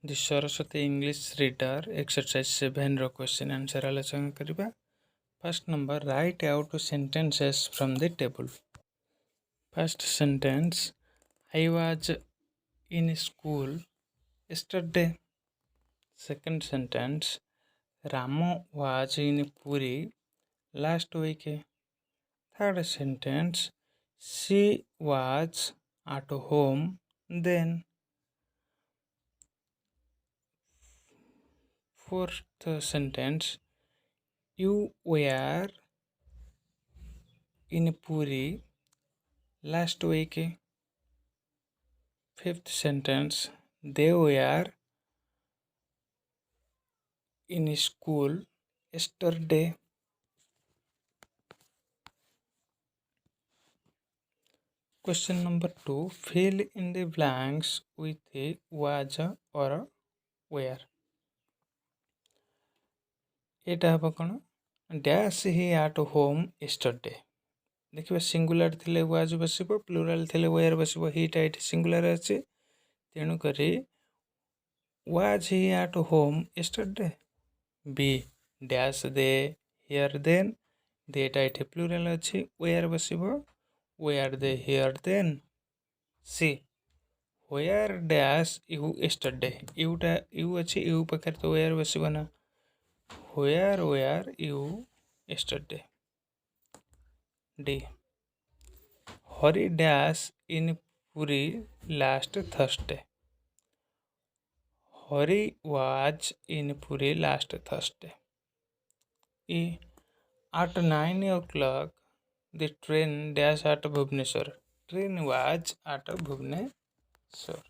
The Saraswati English Reader Exercise 7 row question answer आलोचना करिबा. First number, write out sentences from the table. First sentence, I was in school yesterday. Second sentence, Ramo was in Puri last week. Third sentence, she was at home then. Fourth sentence, you were in Puri last week. Fifth sentence, they were in school yesterday. Question number 2, fill in the blanks with a was or a where. एटा हम कौन dash he at home yesterday. देखिए singular थिले was बसिबो, plural थिले were बसिबो. हीटा एट सिंगुलर अछि, तेणु करी was he at home yesterday. B dash they here then, देटा एट प्लुराल अछि, वेयर बसिबो, were they here then. C were dash you yesterday. यूटा यू अछि, यू पाखर तो वेयर बसिबो ना. Where were you yesterday? D. Hari dash in Puri last Thursday. Hari was in Puri last Thursday. E. At 9 o'clock, the train dash at Bhubaneswar. Train was at Bhubaneswar.